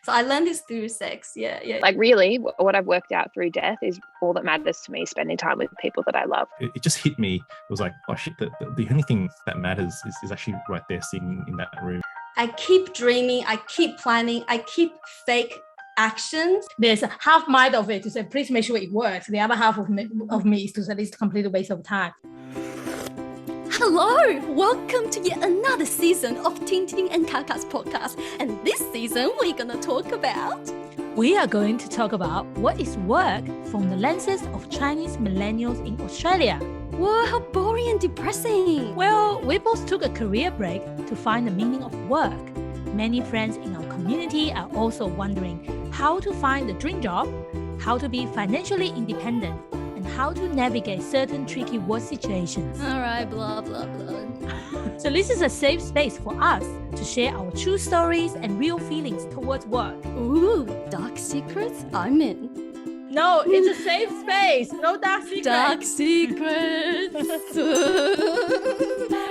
So I learned this through sex. Yeah. Like really, what I've worked out through death is all that matters to me, spending time with people that I love. It just hit me. It was like, oh shit, the only thing that matters is actually right there sitting in that room. I keep dreaming, I keep planning, I keep fake actions. There's a half mind of it to say, please make sure it works. The other half of me is to say, it's a complete waste of time. Hello, welcome to yet another season of TingTing and KaKa's podcast. And this season, we're going to talk about... We are going to talk about what is work from the lenses of Chinese millennials in Australia. Whoa, how boring and depressing. Well, we both took a career break to find the meaning of work. Many friends in our community are also wondering how to find the dream job, how to be financially independent, and how to navigate certain tricky work situations. All right, blah, blah, blah. So this is a safe space for us to share our true stories and real feelings towards work. Ooh, dark secrets? I'm in. No, it's a safe space. No dark secrets. Dark secrets.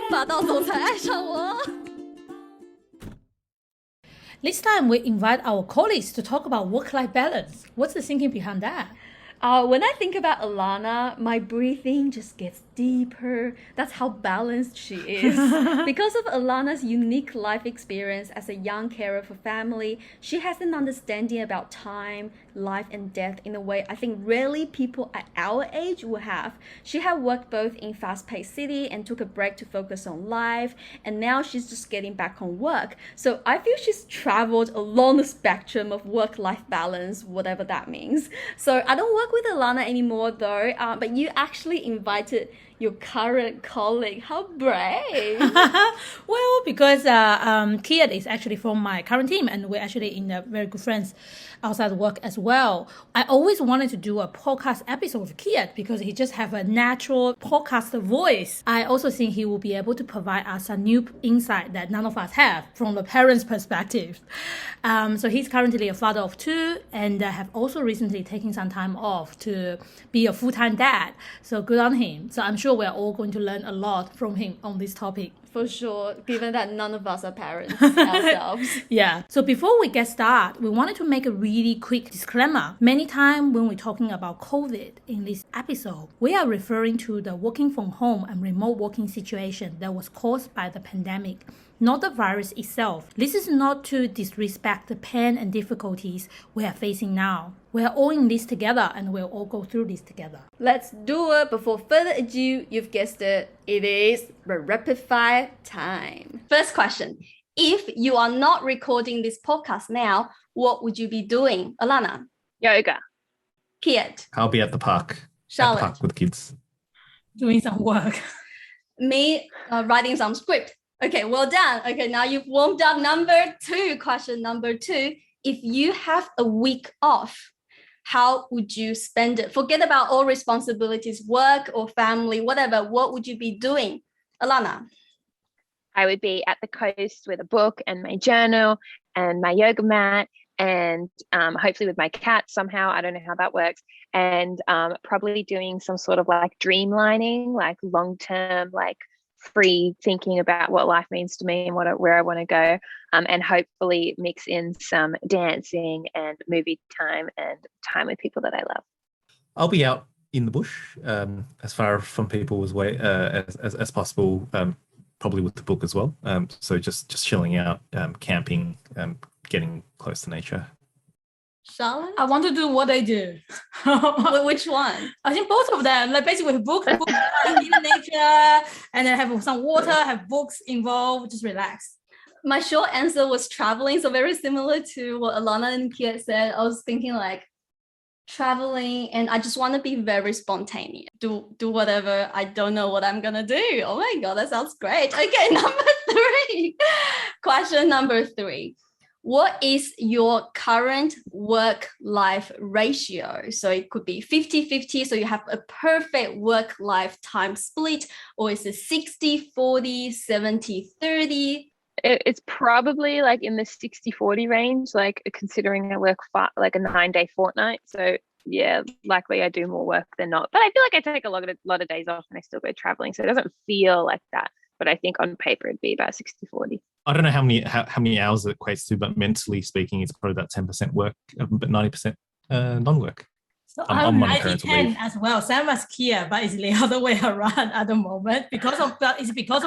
霸道总裁爱上我。 This time we invite our colleagues to talk about work-life balance. What's the thinking behind that? When I think about Alanna, my breathing just gets deeper. That's how balanced she is. Because of Alanna's unique life experience as a young carer for family, she has an understanding about time, life and death in a way I think rarely people at our age will have. She had worked both in fast-paced city and took a break to focus on life, and now she's just getting back on work. So I feel she's traveled along the spectrum of work-life balance, whatever that means. So I don't work with Alanna anymore though, but you actually invited your current colleague. How brave. Well, because Kiet is actually from my current team and we're actually in very good friends outside work as well. I always wanted to do a podcast episode with Kiet because he just have a natural podcaster voice. I also think he will be able to provide us a new insight that none of us have from the parents' perspective. So he's currently a father of two and have also recently taken some time off to be a full-time dad. So good on him. So I'm sure we're all going to learn a lot from him on this topic. For sure, given that none of us are parents ourselves. Yeah. So before we get started, we wanted to make a really quick disclaimer. Many times when we're talking about COVID in this episode, we are referring to the working from home and remote working situation that was caused by the pandemic, not the virus itself. This is not to disrespect the pain and difficulties we are facing now. We are all in this together and we'll all go through this together. Let's do it. Before further ado, you've guessed it, it is the rapid fire time. First question. If you are not recording this podcast now, what would you be doing? Alanna? Yoga. Kiet? I'll be at the park. Charlotte? At the park with kids. Doing some work. Me, writing some script. Okay, well done. Okay, now you've warmed up. Question number two. If you have a week off, how would you spend it? Forget about all responsibilities, work or family, whatever. What would you be doing? Alanna? I would be at the coast with a book and my journal and my yoga mat and hopefully with my cat somehow. I don't know how that works. And probably doing some sort of like dreamlining, like long-term, like free thinking about what life means to me and where I want to go, and hopefully mix in some dancing and movie time and time with people that I love. I'll be out in the bush, as far from people as possible, probably with the book as well. So just chilling out, camping, getting close to nature. Charlotte? I want to do what I do. Which one? I think both of them, like basically with book in the nature, and then have some water, have books involved, just relax. My short answer was traveling, so very similar to what Alanna and Kiet said. I was thinking like traveling, and I just want to be very spontaneous. Do whatever. I don't know what I'm gonna do. Oh my god, that sounds great. Okay, number three. Question number three. What is your current work-life ratio? So it could be 50-50, so you have a perfect work-life time split, or is it 60-40, 70-30? It's probably like in the 60-40 range, like considering I work like a 9-day fortnight. So yeah, likely I do more work than not. But I feel like I take a lot of days off and I still go traveling. So it doesn't feel like that. but I think on paper it'd be about 60-40. I don't know how many hours it equates to, but mentally speaking, it's probably about 10% work, but 90% non-work. So I'm I'm on parental 90-10 leave. as well, same as Kiet, but it's the other way around at the moment because of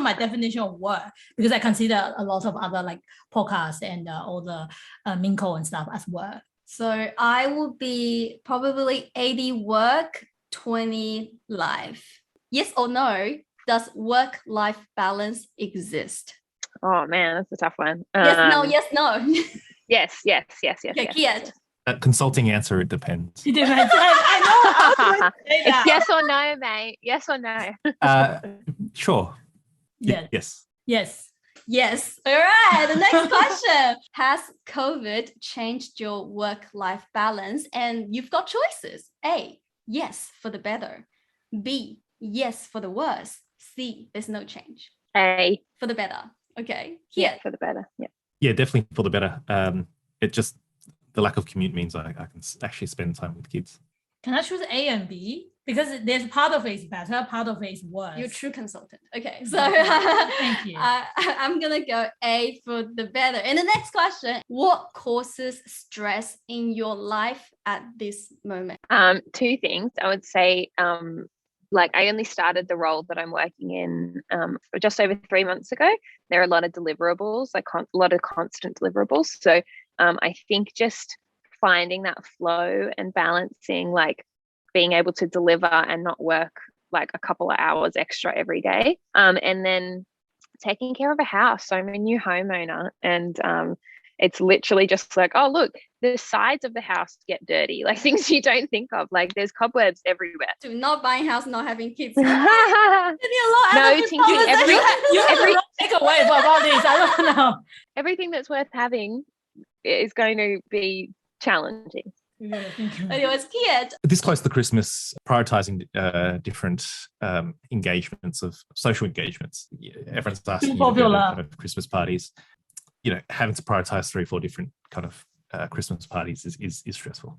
my definition of work, because I consider a lot of other like podcasts and all the Minko and stuff as work. So I will be probably 80 work, 20 life. Yes or no? Does work-life balance exist? Oh man, that's a tough one. Yes, no, yes, no. Yes. Okay, Kiet. Consulting answer, it depends. It depends. I know. I was going to say that. Yes or no, mate? Yes or no? Sure. Yes. Yes. Yes. All right. The next question. Has COVID changed your work-life balance? And you've got choices. A, yes, for the better. B, yes, for the worse. C, there's no change. A, for the better. Okay. Yeah, for the better. Yeah. Yeah, definitely for the better. It just, the lack of commute means I can actually spend time with kids. Can I choose A and B? Because there's part of it is better, part of it is worse. You're a true consultant. Okay, so thank you. I'm gonna go A for the better. And the next question: what causes stress in your life at this moment? Two things. I would say, like I only started the role that I'm working in just over 3 months ago. There are a lot of deliverables, like a lot of constant deliverables. So I think just finding that flow and balancing, like being able to deliver and not work like a couple of hours extra every day. And then taking care of a house. So I'm a new homeowner, and it's literally just like, oh, look, the sides of the house get dirty, like things you don't think of. Like there's cobwebs everywhere. To not buying house, not having kids. No, TingTing, every takeaway about this. I don't know. Everything that's worth having is going to be challenging. Anyways, Kiet. This close to Christmas, prioritizing different engagements of social engagements. Everyone's asking you to go to kind of Christmas parties. You know, having to prioritize 3 or 4 different kind of Christmas parties is stressful.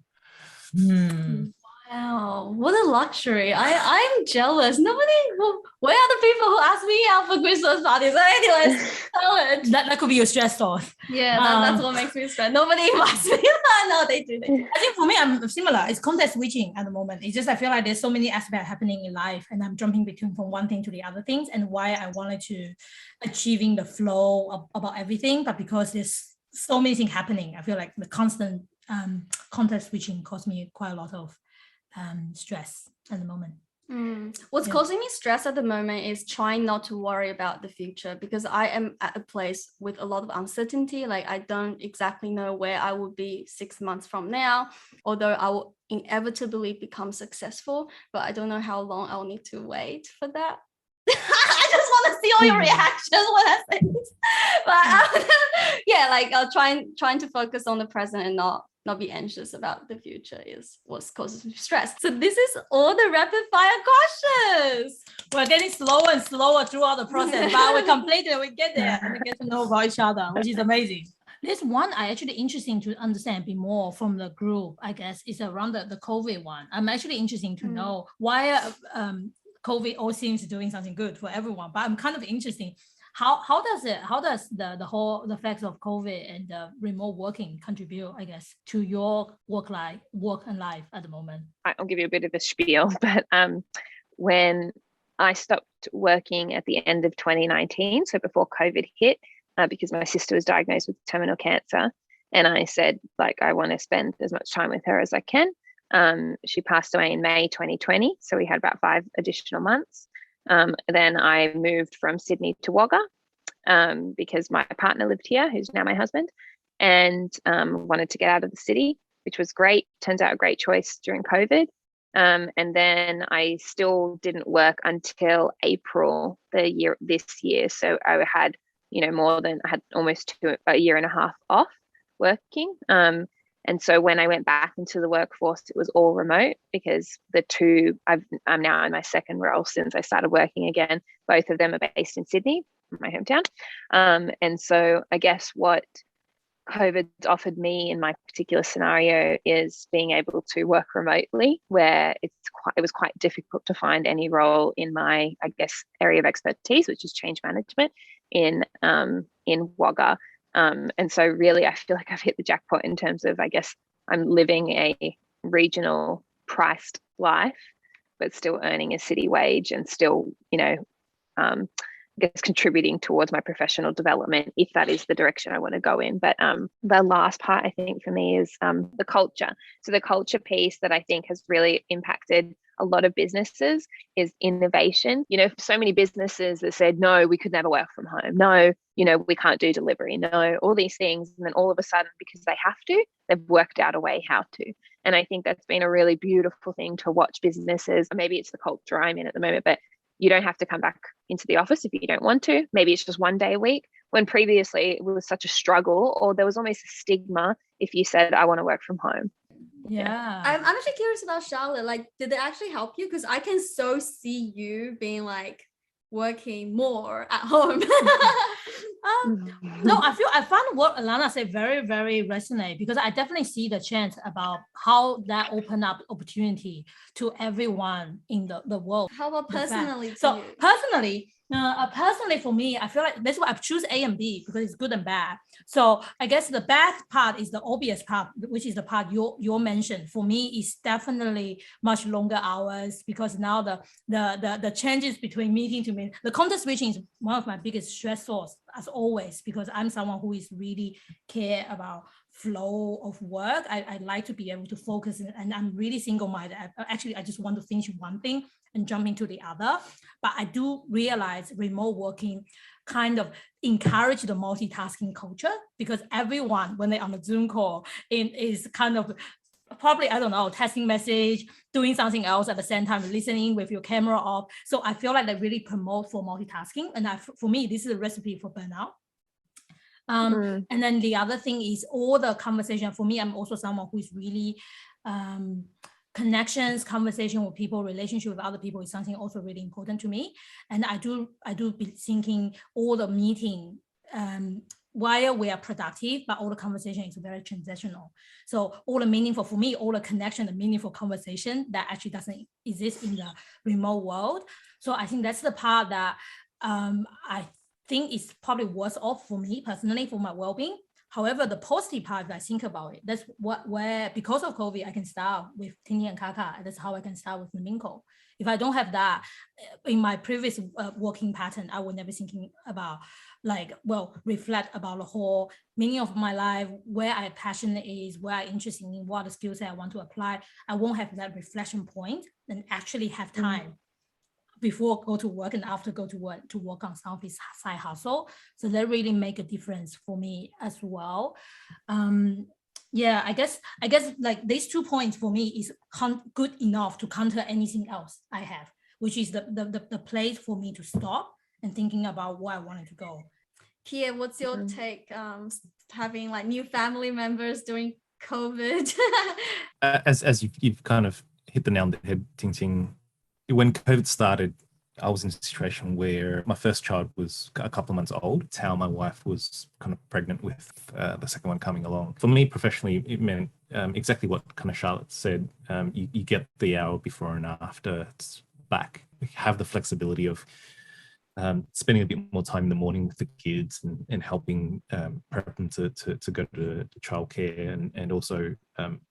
Wow, what a luxury. I'm jealous. Where are the people who ask me out for Christmas parties? Anyways, that could be your stress source. Yeah, that's what makes me stress. Nobody invites me. No, they do. I think for me, I'm similar. It's context switching at the moment. It's just I feel like there's so many aspects happening in life, and I'm jumping between from one thing to the other things, and why I wanted to achieving the flow about everything. But because there's so many things happening, I feel like the constant context switching caused me quite a lot of stress at the moment. What's causing me stress at the moment is trying not to worry about the future, because I am at a place with a lot of uncertainty. Like I don't exactly know where I will be 6 months from now, although I will inevitably become successful, but I don't know how long I'll need to wait for that. I just want to see all your reactions when I say this. But yeah, like trying to focus on the present and not be anxious about the future is what causes me stress. So this is all the rapid fire questions. We're getting slower and slower throughout the process, but we complete it, we get there and we get to know about each other, which is amazing. This one I actually interesting to understand a bit more from the group, I guess, is around the COVID one. I'm actually interested to know why COVID all seems doing something good for everyone, but I'm kind of interested. How does the effects of COVID and the remote working contribute, I guess, to your work and life at the moment? I'll give you a bit of a spiel, but when I stopped working at the end of 2019, so before COVID hit, because my sister was diagnosed with terminal cancer, and I said, like, I want to spend as much time with her as I can. She passed away in May 2020, so we had about 5 additional months. Then I moved from Sydney to Wagga because my partner lived here, who's now my husband, and wanted to get out of the city, which was great. Turns out a great choice during COVID. And then I still didn't work until April this year. So I had, I had almost a year and a half off working. And so when I went back into the workforce, it was all remote, because I'm now in my second role since I started working again. Both of them are based in Sydney, my hometown. And so I guess what COVID's offered me in my particular scenario is being able to work remotely, where it was quite difficult to find any role in my, I guess, area of expertise, which is change management in Wagga. And so really, I feel like I've hit the jackpot in terms of, I guess, I'm living a regional priced life, but still earning a city wage and still, I guess contributing towards my professional development if that is the direction I want to go in. But the last part, I think, for me is the culture. So the culture piece that I think has really impacted a lot of businesses is innovation. So many businesses that said, no, we could never work from home. No, we can't do delivery. No, all these things. And then all of a sudden, because they have to, they've worked out a way how to. And I think that's been a really beautiful thing to watch businesses. Maybe it's the culture I'm in at the moment, but you don't have to come back into the office if you don't want to. Maybe it's just one day a week, when previously it was such a struggle, or there was almost a stigma if you said, I want to work from home. Yeah. I'm actually curious about Charlotte. Like, did it actually help you? Because I can so see you being like working more at home. No, I found what Alanna said very, very resonate, because I definitely see the chance about how that open up opportunity to everyone in the world. How about personally? So personally for me, I feel like that's why I choose A and B, because it's good and bad. So I guess the bad part is the obvious part, which is the part you mentioned. For me, it's definitely much longer hours, because now the changes between meeting to meeting, the content switching is one of my biggest stress source, as always, because I'm someone who is really care about flow of work. I like to be able to focus, and I'm really single-minded. I just want to finish one thing and jump into the other. But I do realize remote working kind of encourage the multitasking culture, because everyone, when they're on a Zoom call, is kind of probably, I don't know, texting message, doing something else at the same time, listening with your camera off. So I feel like they really promote for multitasking. And for me, this is a recipe for burnout. And then the other thing is all the conversation. For me, I'm also someone who is really connections, conversation with people, relationship with other people is something also really important to me. And I do be thinking all the meeting while we are productive, but all the conversation is very transactional. So all the meaningful, for me, all the connection, the meaningful conversation that actually doesn't exist in the remote world. So I think that's the part that I think is probably worse off for me personally, for my well-being. However, the positive part, if I think about it, that's where because of COVID, I can start with TingTing and KaKa. That's how I can start with Flamingo. If I don't have that in my previous working pattern, I would never thinking about reflect about the whole meaning of my life, where I passionate is, where I'm interested in, what the skills that I want to apply. I won't have that reflection point and actually have time before go to work and after go to work on some of his side hustle. So that really make a difference for me as well. Yeah, I guess like these 2 points for me is good enough to counter anything else I have, which is the place for me to stop and thinking about where I wanted to go. Kiet, what's your take having like new family members during COVID? As you've kind of hit the nail on the head, TingTing. When COVID started, I was in a situation where my first child was a couple of months old. It's how my wife was kind of pregnant with the second one coming along. For me, professionally, it meant exactly what kind of Charlotte said. You get the hour before and after it's back. We have the flexibility of spending a bit more time in the morning with the kids and helping prep them to go to childcare and also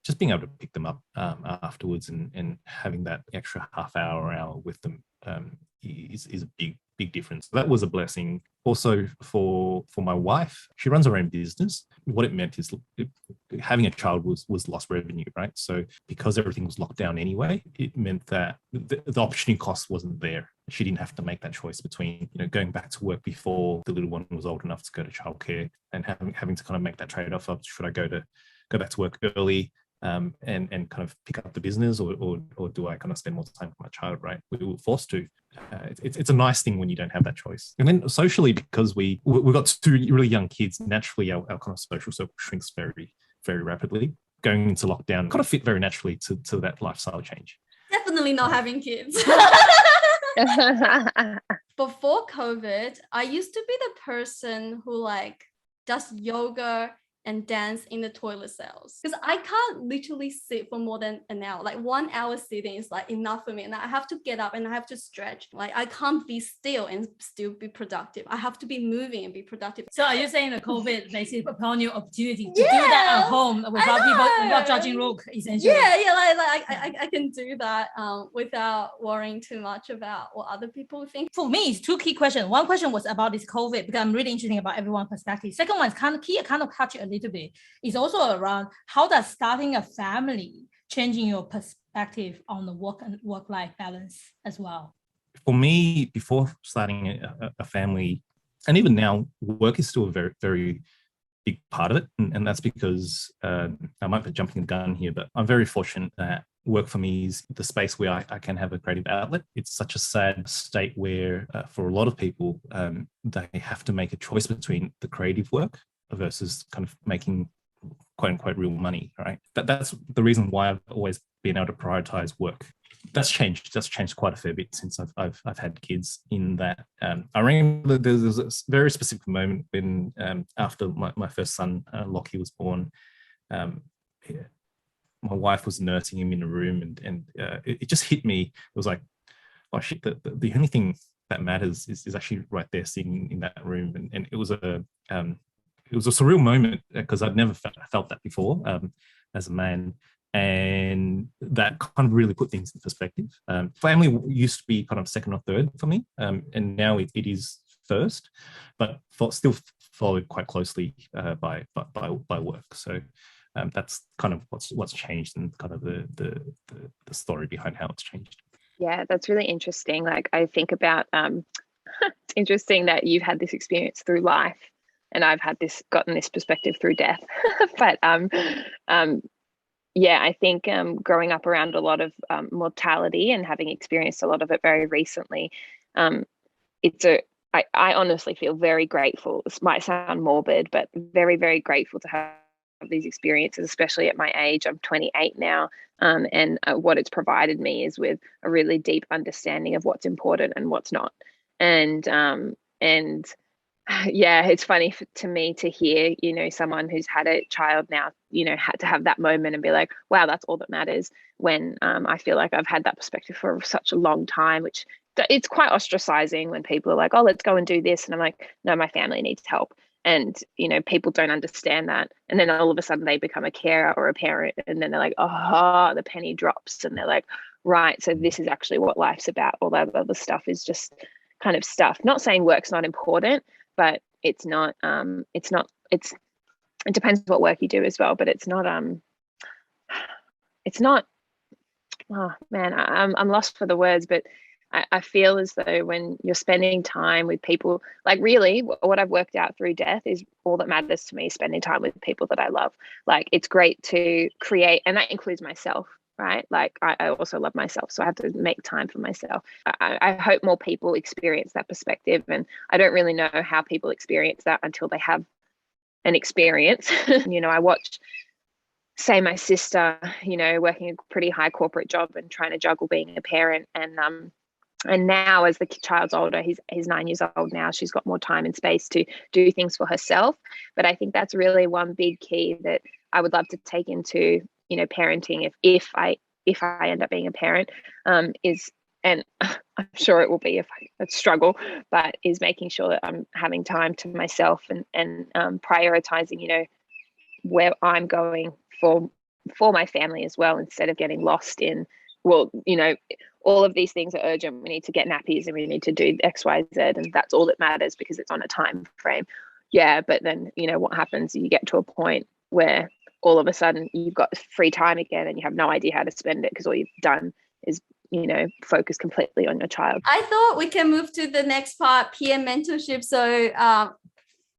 just being able to pick them up afterwards and having that extra half hour with them is a big difference. That was a blessing. Also for my wife, she runs her own business. What it meant is having a child was lost revenue, right? So because everything was locked down anyway, it meant that the opportunity cost wasn't there. She didn't have to make that choice between going back to work before the little one was old enough to go to childcare and having to kind of make that trade-off of should I go back to work early and kind of pick up the business or do I kind of spend more time with my child, right? We were forced to. It's a nice thing when you don't have that choice. And then socially, because we've got two really young kids, naturally our kind of social circle shrinks very, very rapidly. Going into lockdown kind of fit very naturally to that lifestyle change. Definitely not having kids. Before COVID, I used to be the person who like does yoga and dance in the toilet cells, because I can't literally sit for more than an hour. Like 1 hour sitting is like enough for me, and I have to get up and I have to stretch. Like I can't be still and still be productive. I have to be moving and be productive. So are you saying the COVID basically upon you opportunity to do that at home without people, without judging look, essentially? I can do that without worrying too much about what other people think. For me, it's two key questions. One question was about this COVID, because I'm really interested about everyone's perspective. Second one is kind of touch it a little bit. It's also around how does starting a family changing your perspective on the work and work-life balance as well? For me, before starting a family, and even now, work is still a very, very big part of it. And that's because I might be jumping the gun here, but I'm very fortunate that work for me is the space where I can have a creative outlet. It's such a sad state where for a lot of people, they have to make a choice between the creative work versus kind of making quote unquote real money, right? That's the reason why I've always been able to prioritize work. That's changed quite a fair bit since I've had kids. In that, I remember there was a very specific moment when after my first son Lockie was born, my wife was nursing him in a room, and it just hit me. It was like, oh shit, the only thing that matters is actually right there sitting in that room, and it was a surreal moment because I'd never felt that before as a man. And that kind of really put things in perspective. Family used to be kind of second or third for me, and now it is first, but still followed quite closely by work. So that's kind of what's changed, and kind of the story behind how it's changed. Yeah, that's really interesting. Like I think about it's interesting that you've had this experience through life, and I've gotten this perspective through death. But yeah, I think growing up around a lot of mortality and having experienced a lot of it very recently, I honestly feel very grateful. This might sound morbid, but very, very grateful to have these experiences, especially at my age. I'm 28 now, and what it's provided me is with a really deep understanding of what's important and what's not. And yeah, it's funny to me to hear, someone who's had a child now, had to have that moment and be like, wow, that's all that matters, when I feel like I've had that perspective for such a long time, which it's quite ostracizing when people are like, oh, let's go and do this. And I'm like, no, my family needs help. And, people don't understand that. And then all of a sudden they become a carer or a parent. And then they're like, oh, the penny drops. And they're like, right, so this is actually what life's about. All that other stuff is just kind of stuff. Not saying work's not important, but it depends what work you do as well, but it's not, oh man, I'm lost for the words, but I feel as though when you're spending time with people, like really what I've worked out through death is all that matters to me, spending time with people that I love. Like it's great to create, and that includes myself, right? Like I also love myself, so I have to make time for myself. I hope more people experience that perspective, and I don't really know how people experience that until they have an experience. I watched, say, my sister, working a pretty high corporate job and trying to juggle being a parent, and now as the child's older, he's 9 years old now, she's got more time and space to do things for herself. But I think that's really one big key that I would love to take into parenting if I end up being a parent, is, and I'm sure it will be if I struggle, but is making sure that I'm having time to myself and prioritizing, where I'm going for my family as well, instead of getting lost in, well, all of these things are urgent. We need to get nappies and we need to do X, Y, Z, and that's all that matters because it's on a time frame. Yeah, but then what happens? You get to a point where all of a sudden you've got free time again and you have no idea how to spend it because all you've done is focus completely on your child. I thought we can move to the next part, peer mentorship. So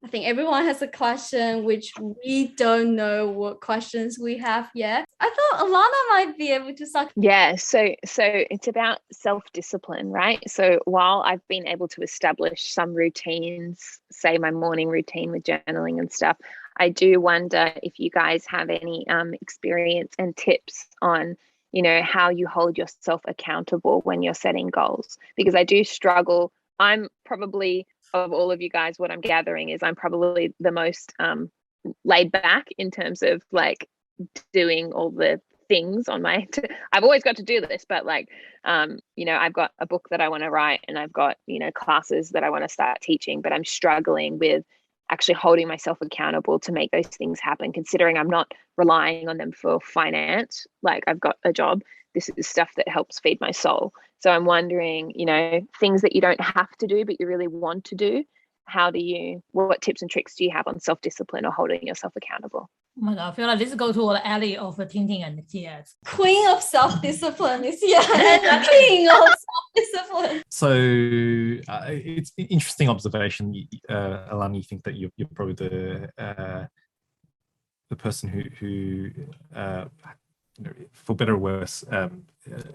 I think everyone has a question which we don't know what questions we have yet. I thought Alanna might be able to start. Yeah, so it's about self-discipline, right? So while I've been able to establish some routines, say my morning routine with journaling and stuff, I do wonder if you guys have any experience and tips on, how you hold yourself accountable when you're setting goals. Because I do struggle. I'm probably, of all of you guys, what I'm gathering is I'm probably the most laid back in terms of like doing all the things on my I've always got to do this, but like you know, I've got a book that I want to write, and I've got, you know, classes that I want to start teaching, but I'm struggling with actually holding myself accountable to make those things happen, considering I'm not relying on them for finance. Like, I've got a job. This is stuff that helps feed my soul. So I'm wondering, you know, things that you don't have to do but you really want to do, what tips and tricks do you have on self-discipline or holding yourself accountable? Oh my God, I feel like this go to the alley of TingTing and Kiet. Queen of self-discipline is here, and king of self-discipline. So it's an interesting observation, Alanna. You think that you're probably the person who for better or worse, are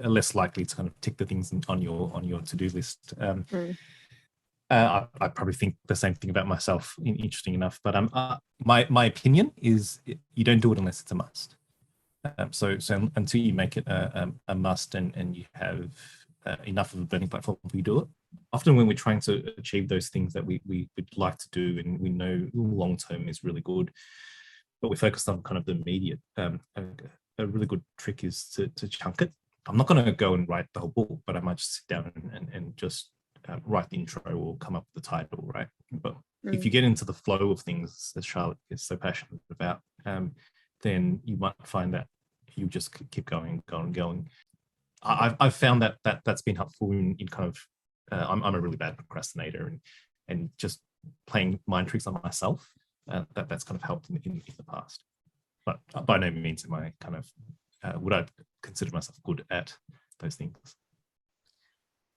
less likely to kind of tick the things on your to-do list. I probably think the same thing about myself, interesting enough. But my opinion is you don't do it unless it's a must. So until you make it a must and you have enough of a burning platform, we do it. Often when we're trying to achieve those things that we would like to do and we know long term is really good, but we're focused on kind of the immediate, a really good trick is to chunk it. I'm not going to go and write the whole book, but I might just sit down and just write the intro or come up with the title, right? But if you get into the flow of things that Charlotte is so passionate about, then you might find that you just keep going. I've found that's been helpful in kind of, I'm a really bad procrastinator, and just playing mind tricks on myself, that's kind of helped in the past. But by no means am I kind of, would I consider myself good at those things.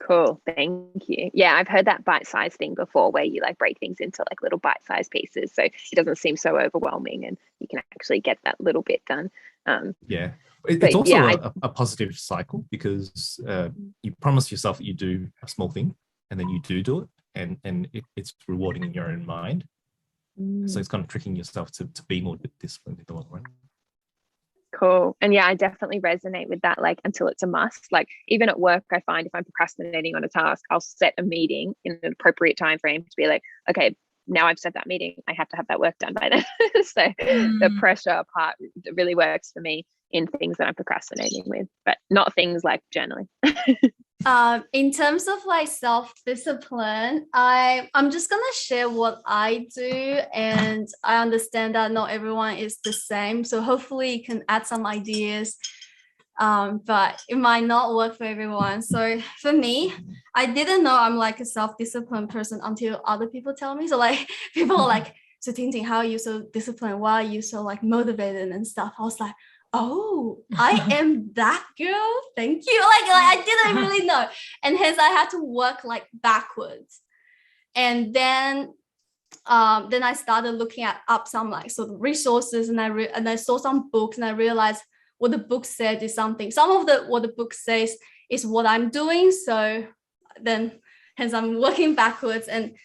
Cool, thank you. Yeah, I've heard that bite-sized thing before, where you like break things into like little bite-sized pieces, so it doesn't seem so overwhelming, and you can actually get that little bit done. Yeah, it's also a positive cycle, because you promise yourself that you do a small thing, and then you do it, and it's rewarding in your own mind. So it's kind of tricking yourself to be more disciplined in the long run. Cool. And yeah, I definitely resonate with that, like, until it's a must. Like, even at work, I find if I'm procrastinating on a task, I'll set a meeting in an appropriate time frame to be like, okay, now I've set that meeting, I have to have that work done by then. So the pressure part really works for me in things that I'm procrastinating with, but not things like journaling. In terms of like self-discipline, I'm just gonna share what I do, and I understand that not everyone is the same, so hopefully you can add some ideas, but it might not work for everyone. So for me, I didn't know I'm like a self-disciplined person until other people tell me. So like people are like, so TingTing, how are you so disciplined? Why are you so like motivated and stuff? I was like, oh, I am that girl. Thank you. Like I didn't really know. And hence I had to work like backwards. And then I started looking up some like sort of resources, and I saw some books, and I realized what the book said is something. Some of what the book says is what I'm doing. So then hence I'm working backwards. And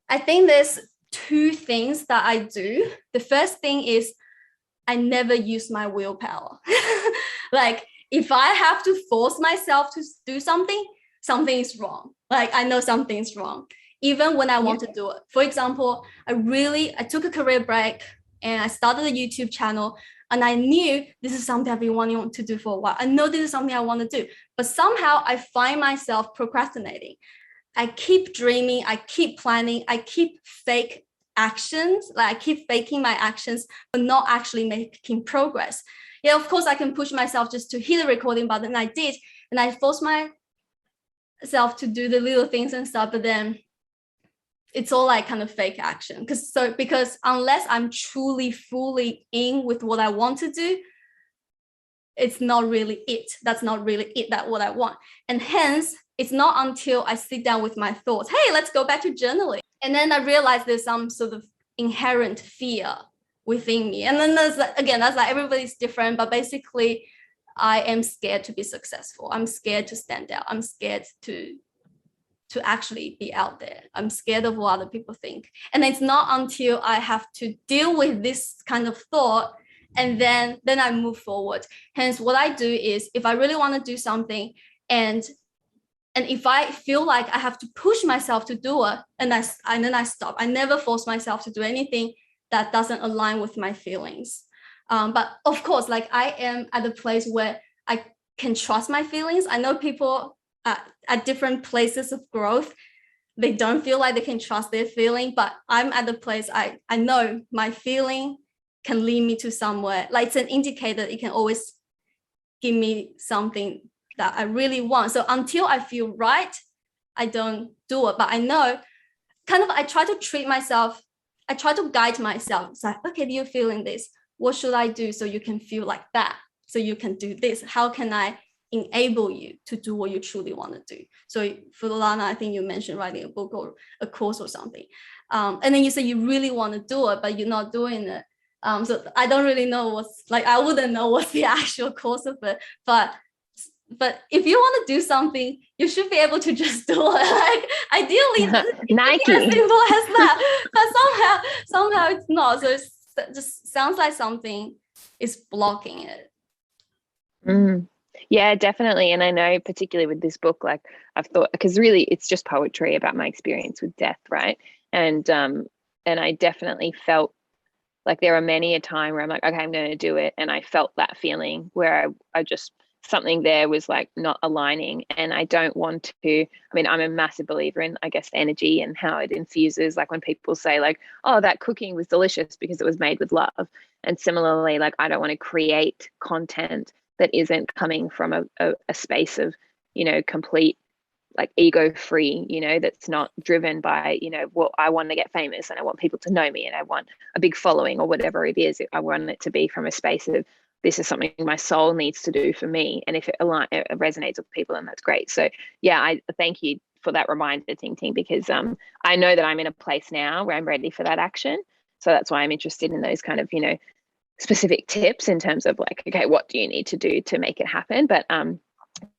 I think there's two things that I do. The first thing is I never use my willpower. Like if I have to force myself to do something, something is wrong. Like I know something's wrong, even when I want to do it. For example, I took a career break and I started a YouTube channel, and I knew this is something I've been wanting to do for a while. I know this is something I want to do, but somehow I find myself procrastinating. I keep dreaming, I keep planning, I keep fake actions, like I keep faking my actions, but not actually making progress. Yeah, of course I can push myself just to hit the recording button, and I did, and I forced myself to do the little things and stuff, but then it's all like kind of fake action, because unless I'm truly fully in with what I want to do, it's not really it. That's not really it, that what I want. And hence it's not until I sit down with my thoughts, hey, let's go back to journaling, and then I realized there's some sort of inherent fear within me. And then that's like everybody's different, but basically I am scared to be successful. I'm scared to stand out. I'm scared to actually be out there. I'm scared of what other people think. And it's not until I have to deal with this kind of thought, and then I move forward. Hence what I do is, if I really want to do something, and if I feel like I have to push myself to do it, and then I stop. I never force myself to do anything. that doesn't align with my feelings. But of course, like I am at a place where I can trust my feelings. I know people at different places of growth, they don't feel like they can trust their feeling, but I'm at the place I know my feeling can lead me to somewhere. Like it's an indicator, it can always give me something that I really want. So until I feel right, I don't do it. But I know kind of I try to treat myself, I try to guide myself. It's like, okay, you're feeling this. What should I do so you can feel like that? So you can do this. How can I enable you to do what you truly want to do? So for Alanna, I think you mentioned writing a book or a course or something. And then you say you really want to do it, but you're not doing it. So I don't really know I wouldn't know what's the actual course of it. But if you want to do something, you should be able to just do it. Like ideally, Nike. As simple as that. But somehow it's not. So it just sounds like something is blocking it. Yeah, definitely. And I know particularly with this book, like I've thought, because really it's just poetry about my experience with death, right? And I definitely felt like there are many a time where I'm like, okay, I'm going to do it. And I felt that feeling where I just, something there was like not aligning. And I don't want to, I mean, I'm a massive believer in, I guess, energy and how it infuses, like when people say like, oh, that cooking was delicious because it was made with love. And similarly, like I don't want to create content that isn't coming from a space of, you know, complete like ego free, you know, that's not driven by, you know, well, I want to get famous and I want people to know me and I want a big following or whatever it is. I want it to be from a space of this is something my soul needs to do for me. And if it resonates with people, then that's great. So yeah, I thank you for that reminder, TingTing, because I know that I'm in a place now where I'm ready for that action. So that's why I'm interested in those kind of, you know, specific tips in terms of like, okay, what do you need to do to make it happen? But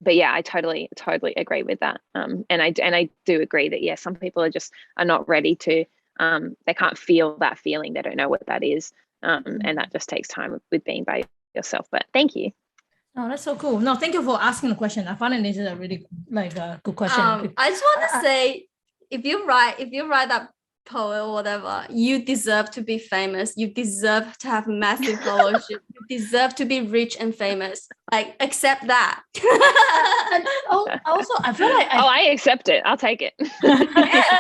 yeah, I totally agree with that. And I do agree that, yeah, some people are not ready to, they can't feel that feeling. They don't know what that is. And that just takes time with being by yourself. But thank you. Oh, that's so cool. No, thank you for asking the question. I find this is a really good question. I just want to say, if you write that poet or whatever, you deserve to be famous. You deserve to have massive followership. You deserve to be rich and famous. Like, accept that. Also, I feel like I accept it. I'll take it. Yeah.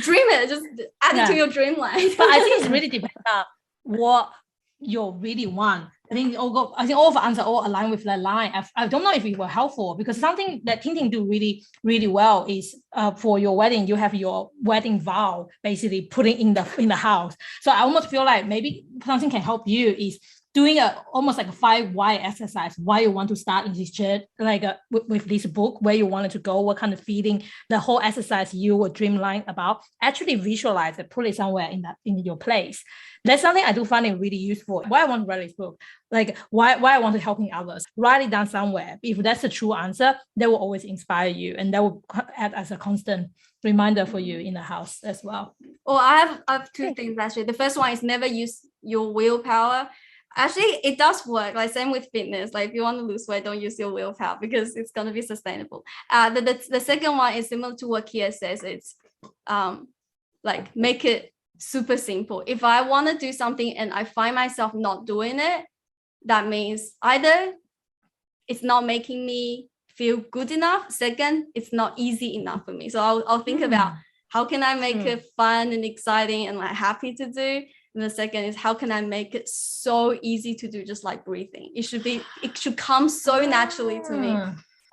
Dream it. Just add it to your dream life. But I think it's really depends on what you really want. I think all of the answers all align with that line. I don't know if it were helpful because something that TingTing do really, really well is for your wedding, you have your wedding vow basically putting in the house. So I almost feel like maybe something can help you is doing almost like a 5 why exercise, why you want to start in this church, like with this book, where you wanted to go, what kind of feeling, the whole exercise you were dreamline about, actually visualize it, put it somewhere in your place. That's something I do find it really useful. Why I want to write this book, like why I want to helping others, write it down somewhere. If that's the true answer, that will always inspire you, and that will add as a constant reminder for you in the house as well. Well, I have 2 things actually. The first one is never use your willpower. Actually, it does work. Like same with fitness. Like if you want to lose weight, don't use your willpower because it's going to be sustainable. The second one is similar to what Kiet says. It's like make it super simple. If I want to do something and I find myself not doing it, that means either it's not making me feel good enough. Second, it's not easy enough for me. So I'll think about how can I make it fun and exciting and like happy to do. And the second is how can I make it so easy to do, just like breathing. It should come so naturally to me.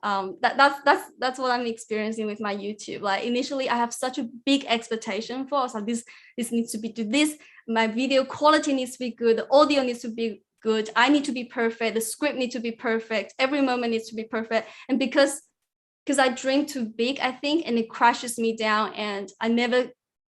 That's what I'm experiencing with my YouTube. Like initially I have such a big expectation for, so this needs to be do this, my video quality needs to be good, the audio needs to be good, I need to be perfect, the script needs to be perfect, every moment needs to be perfect. And because I dream too big, I think, and it crashes me down, and I never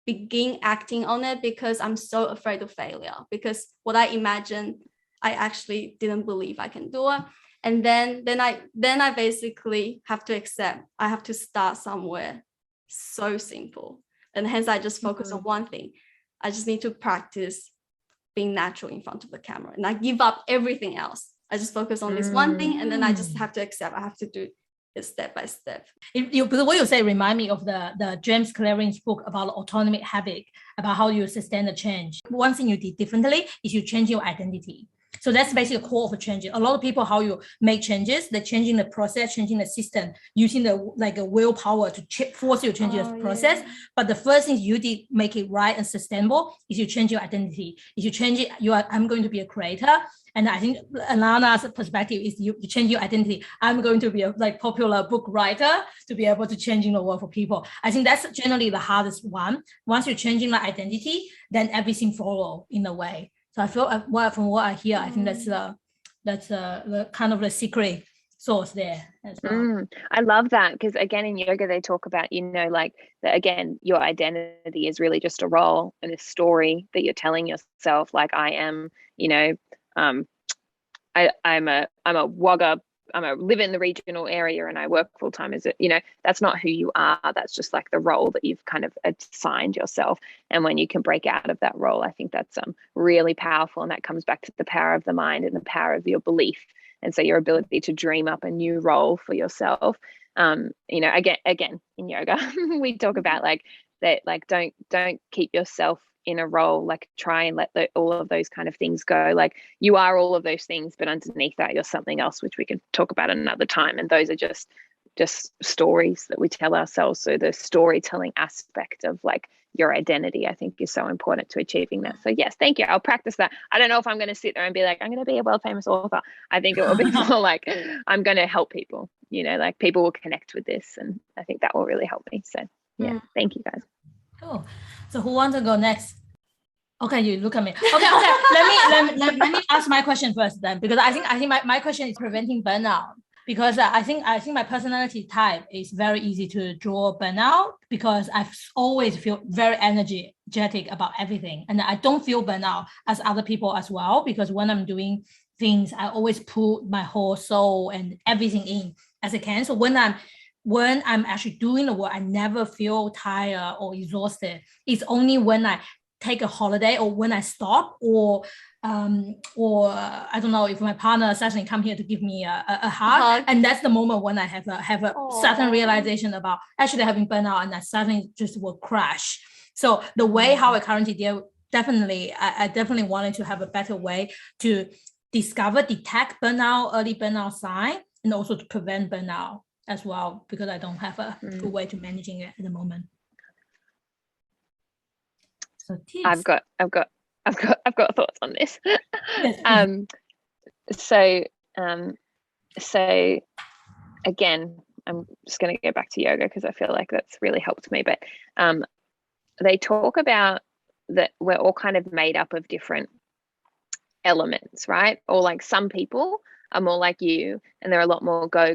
begin acting on it because I'm so afraid of failure, because what I imagine I actually didn't believe I can do it. And then I basically have to accept I have to start somewhere so simple, and hence I just focus on one thing. I just need to practice being natural in front of the camera, and I give up everything else. I just focus on this one thing, and then I just have to accept I have to do it's step by step. The way you say remind me of the James Clearing's book about autonomic habit, about how you sustain the change. One thing you did differently is you change your identity. So that's basically the core of a change. A lot of people, how you make changes, they're changing the process, changing the system, using the a willpower to force you to change the process. Yeah. But the first thing you did, make it right and sustainable, is you change your identity. If you change it, I'm going to be a creator. And I think Alanna's perspective is you change your identity. I'm going to be a popular book writer to be able to change the world for people. I think that's generally the hardest one. Once you're changing the identity, then everything follow in a way. So I feel from what I hear, I think that's the kind of the secret source there as well. I love that, because again in yoga they talk about that again your identity is really just a role and a story that you're telling yourself. Like I am, I'm a Wagga. I live in the regional area and I work full time. That's not who you are. That's just like the role that you've kind of assigned yourself. And when you can break out of that role, I think that's really powerful. And that comes back to the power of the mind and the power of your belief. And so your ability to dream up a new role for yourself. Again in yoga, we talk about don't keep yourself in a role, try and let all of those kind of things go. You are all of those things, but underneath that you're something else, which we can talk about another time. And those are just stories that we tell ourselves. So the storytelling aspect of your identity, I think, is so important to achieving that. So yes, thank you. I'll practice that. I don't know if I'm going to sit there and be I'm going to be a world famous author. I think it will be more I'm going to help people, people will connect with this, and I think that will really help me. So yeah, thank you guys. Cool. So who wants to go next? Okay, you look at me. Okay. Let me ask my question first then, because I think my question is preventing burnout. Because I think my personality type is very easy to draw burnout, because I've always feel very energetic about everything, and I don't feel burnout as other people as well, because when I'm doing things, I always put my whole soul and everything in as I can. So when I'm actually doing the work, I never feel tired or exhausted. It's only when I take a holiday or when I stop, or I don't know, if my partner suddenly come here to give me a hug, and that's the moment when I have a sudden realization about actually having burnout, and I suddenly just will crash. So the way how I currently deal, I definitely wanted to have a better way to detect burnout, early burnout sign, and also to prevent burnout as well, because I don't have a good way to managing it at the moment. So I've got thoughts on this. Yes. So again, I'm just going to go back to yoga because I feel like that's really helped me. But they talk about that we're all kind of made up of different elements, right? Or some people are more like you, and they're a lot more go,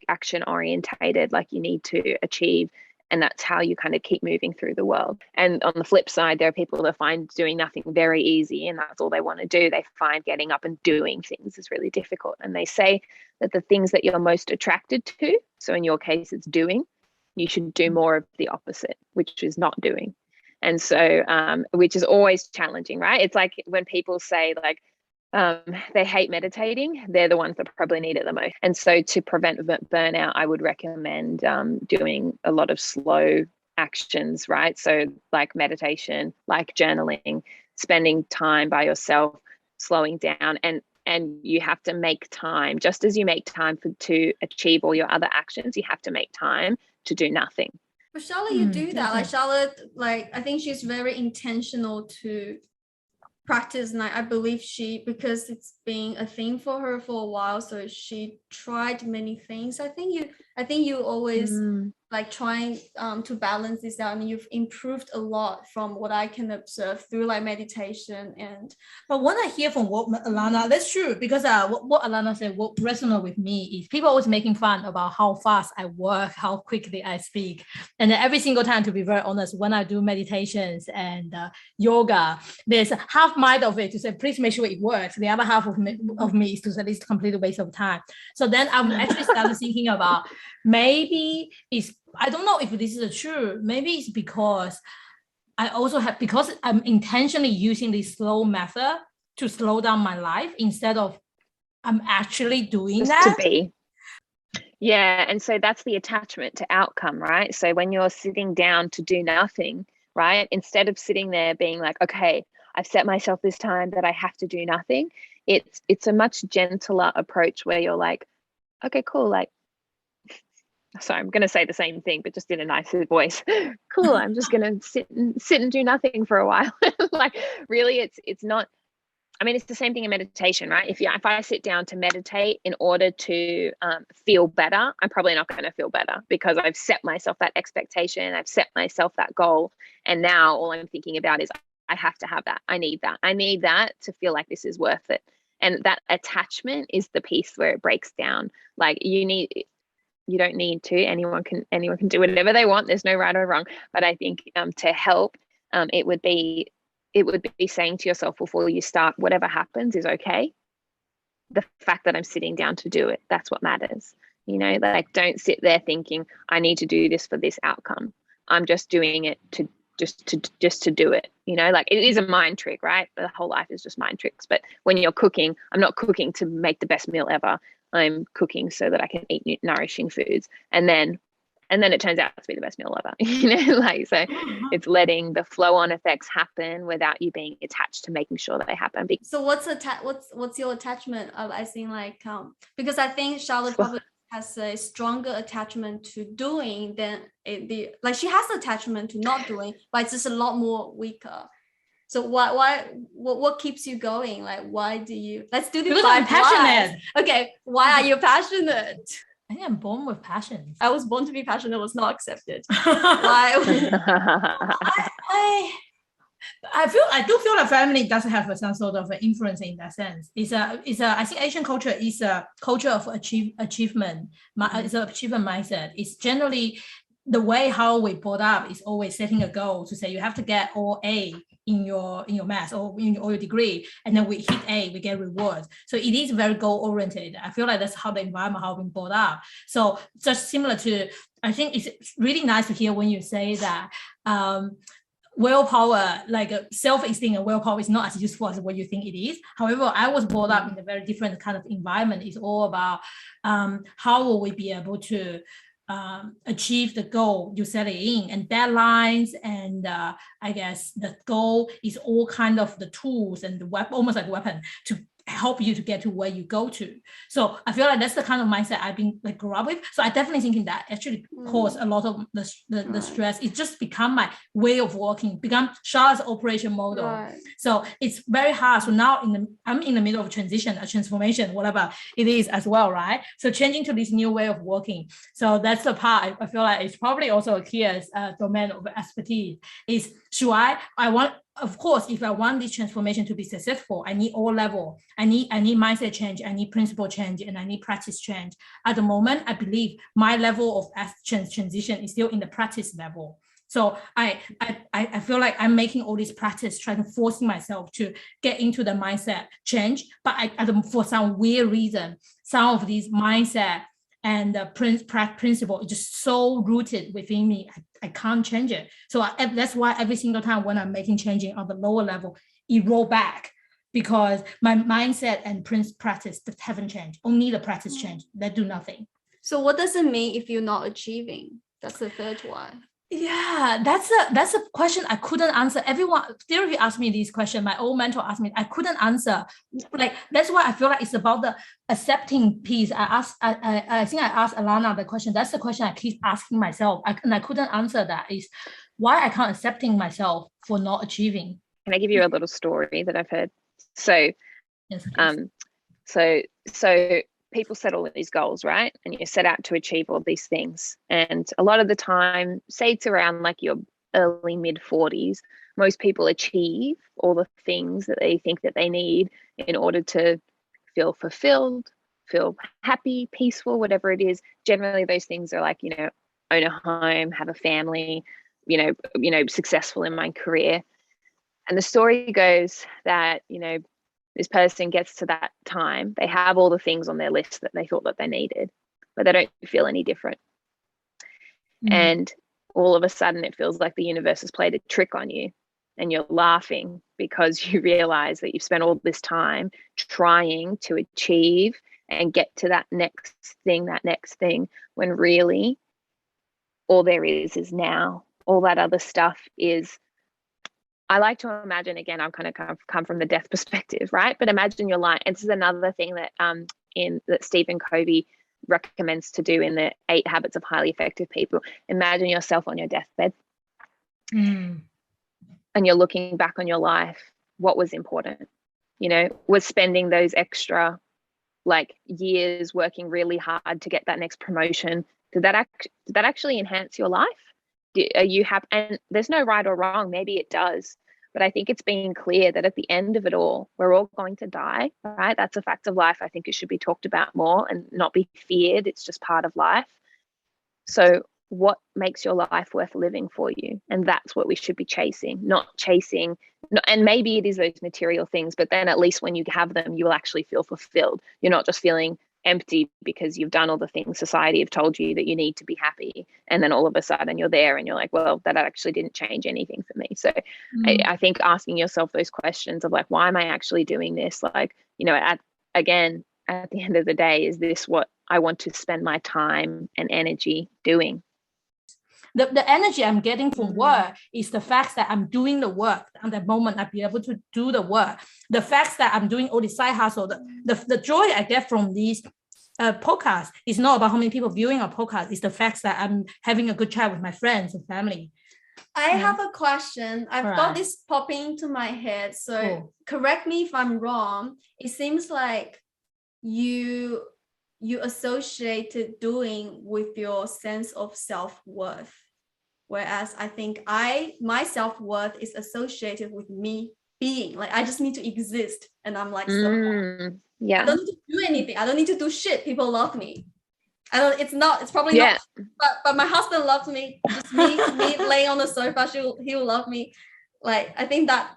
action orientated, you need to achieve. And that's how you kind of keep moving through the world. And on the flip side, there are people that find doing nothing very easy, and that's all they want to do. They find getting up and doing things is really difficult. And they say that the things that you're most attracted to, so in your case, it's doing, you should do more of the opposite, which is not doing. And so, which is always challenging, right? It's like when people say they hate meditating, they're the ones that probably need it the most. And so to prevent burnout, I would recommend doing a lot of slow actions, right? So meditation, journaling, spending time by yourself, slowing down, and you have to make time. Just as you make time to achieve all your other actions, you have to make time to do nothing. But Charlotte, you do that. Charlotte, I think she's very intentional to practice, and I believe because it's been a thing for her for a while, so she tried many things. I think you always trying to balance this out. I mean, you've improved a lot from what I can observe through meditation. But when I hear from what Alanna, that's true, because what Alanna said, what resonates with me is people always making fun about how fast I work, how quickly I speak. And then every single time, to be very honest, when I do meditations and yoga, there's half mind of it to say, please make sure it works. The other half of me is to say, it's a complete waste of time. So then I've actually started thinking about, maybe I don't know if this is true. Maybe it's because because I'm intentionally using this slow method to slow down my life instead of I'm actually doing just that. To be. Yeah, and so that's the attachment to outcome, right? So when you're sitting down to do nothing, right, instead of sitting there being like, okay, I've set myself this time that I have to do nothing, it's a much gentler approach where you're like, okay, cool, like, sorry, I'm going to say the same thing, but just in a nicer voice. Cool, I'm just going to sit and do nothing for a while. Like, really, it's not. I mean, it's the same thing in meditation, right? If I sit down to meditate in order to feel better, I'm probably not going to feel better because I've set myself that expectation, I've set myself that goal, and now all I'm thinking about is I have to have that. I need that to feel like this is worth it. And that attachment is the piece where it breaks down. Like, you don't need to. Anyone can do whatever they want. There's no right or wrong. But I think to help, it would be saying to yourself before you start, whatever happens is okay. The fact that I'm sitting down to do it, that's what matters. You know, like, don't sit there thinking I need to do this for this outcome. I'm just doing it to do it. You know, like, it is a mind trick, right? The whole life is just mind tricks. But when you're cooking, I'm not cooking to make the best meal ever. I'm cooking so that I can eat nourishing foods, and then it turns out to be the best meal ever. You know, like, so it's letting the flow-on effects happen without you being attached to making sure that they happen. So what's your attachment of, I think, like, because I think Charlotte probably has a stronger attachment to doing than like, she has attachment to not doing, but it's just a lot more weaker. So what keeps you going? Like, why do you, let's do this. Because I'm passionate. Okay, why are you passionate? I think I'm born with passion. I was born to be passionate, was not accepted. Why? I do feel like family does have some sort of influence in that sense. I think Asian culture is a culture of achievement. It's an achievement mindset. It's generally the way how we brought up is always setting a goal to say you have to get all A in your math or in your degree, and then we hit A, we get rewards. So it is very goal oriented. I feel like that's how the environment has been brought up. So just similar to, I think it's really nice to hear when you say that willpower, like self-esteem and willpower, is not as useful as what you think it is. However, I was brought up in a very different kind of environment. It's all about how will we be able to achieve the goal you set it in, and deadlines, and I guess the goal is all kind of the tools and the weapon, almost like a weapon, to help you to get to where you go to. So I feel like that's the kind of mindset I've been like grew up with. So I definitely thinking that actually caused a lot of the stress. It just become my way of working, become Charlotte's operation model. Right. So it's very hard. So now I'm in the middle of transition, a transformation, whatever it is as well, right? So changing to this new way of working. So that's the part I feel like it's probably also a Kiet's domain of expertise. Is should I want, of course, if I want this transformation to be successful, I need all level. I need mindset change, I need principle change, and I need practice change. At the moment, I believe my level of transition is still in the practice level. So I feel like I'm making all this practice, trying to forcing myself to get into the mindset change. But for some weird reason, some of these mindset and the principle is just so rooted within me. I can't change it. So that's why every single time when I'm making changing on the lower level, it roll back, because my mindset and practice haven't changed. Only the practice change. They do nothing. So what does it mean if you're not achieving? That's the third one. Yeah, that's a question I couldn't answer. Everyone, therapy asked me this question. My old mentor asked me. I couldn't answer. Like, that's why I feel like it's about the accepting piece. I think I asked Alanna the question. That's the question I keep asking myself, and I couldn't answer that. Is why I can't accepting myself for not achieving. Can I give you a little story that I've heard? So, yes, so people set all these goals, right? And you set out to achieve all these things. And a lot of the time, say it's around like your early mid 40s, most people achieve all the things that they think that they need in order to feel fulfilled, feel happy, peaceful, whatever it is. Generally, those things are like, own a home, have a family, successful in my career. And the story goes that, this person gets to that time, they have all the things on their list that they thought that they needed, but they don't feel any different. And all of a sudden it feels like the universe has played a trick on you, and you're laughing because you realize that you've spent all this time trying to achieve and get to that next thing, when really all there is now. All that other stuff is, I like to imagine, again, I'm kind of come from the death perspective, right? But imagine your life. And this is another thing that that Stephen Covey recommends to do in the 8 Habits of Highly Effective People. Imagine yourself on your deathbed, and you're looking back on your life. What was important? Was spending those extra years working really hard to get that next promotion. Did that actually enhance your life? Are you happy? And there's no right or wrong. Maybe it does. But I think it's being clear that at the end of it all, we're all going to die, right? That's a fact of life. I think it should be talked about more and not be feared. It's just part of life. So what makes your life worth living for you? And that's what we should be chasing, and maybe it is those material things, but then at least when you have them, you will actually feel fulfilled. You're not just feeling empty because you've done all the things society have told you that you need to be happy, and then all of a sudden you're there and you're like, well, that actually didn't change anything for me. So I think asking yourself those questions of why am I actually doing this? At the end of the day, is this what I want to spend my time and energy doing? The energy I'm getting from work is the fact that I'm doing the work. At the moment, I'll be able to do the work. The fact that I'm doing all the side hustle, the joy I get from these podcasts is not about how many people viewing a podcast. It's the fact that I'm having a good chat with my friends and family. I have a question. I've got this popping into my head. So correct me if I'm wrong. It seems like you associated doing with your sense of self-worth. Whereas I think my self-worth is associated with me being I just need to exist. And I'm I don't need to do anything. I don't need to do shit. People love me. It's probably not, but my husband loves me. Just me laying on the sofa, he will love me. I think that,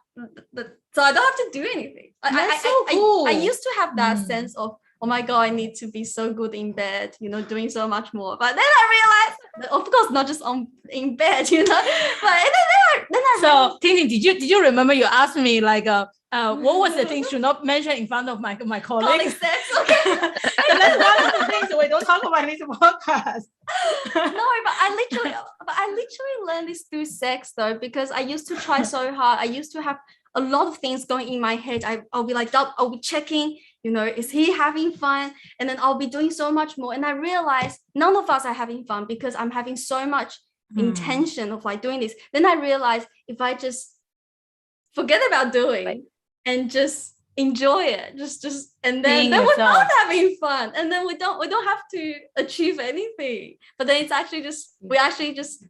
so I don't have to do anything. I used to have that sense of, oh my God, I need to be so good in bed, doing so much more. But then I realized, of course, not just in bed, but then I So, Tingting, did you remember you asked me what was the things to not mention in front of my colleagues? Sex, okay. So that's one of the things we don't talk about in this podcast. No, but I literally learned this through sex though, because I used to try so hard. I used to have a lot of things going in my head. I'll be checking, is he having fun? And then I'll be doing so much more. And I realized none of us are having fun because I'm having so much intention of doing this. Then I realized if I just forget about doing and just enjoy it, just and then we're not having fun, and then we don't have to achieve anything. But then it's actually we actually just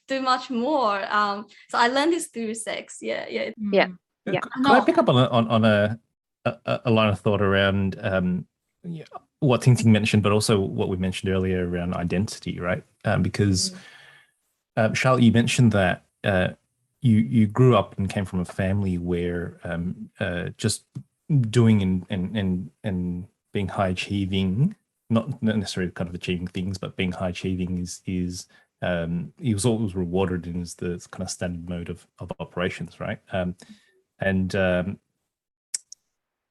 do much more. So I learned this through sex. Yeah. Could I pick up on a line of thought around what TingTing mentioned, but also what we mentioned earlier around identity, right? Because Charlotte, you mentioned that you grew up and came from a family where just doing and being high achieving, not necessarily kind of achieving things, but being high achieving is he was always rewarded in the kind of standard mode of operations, right?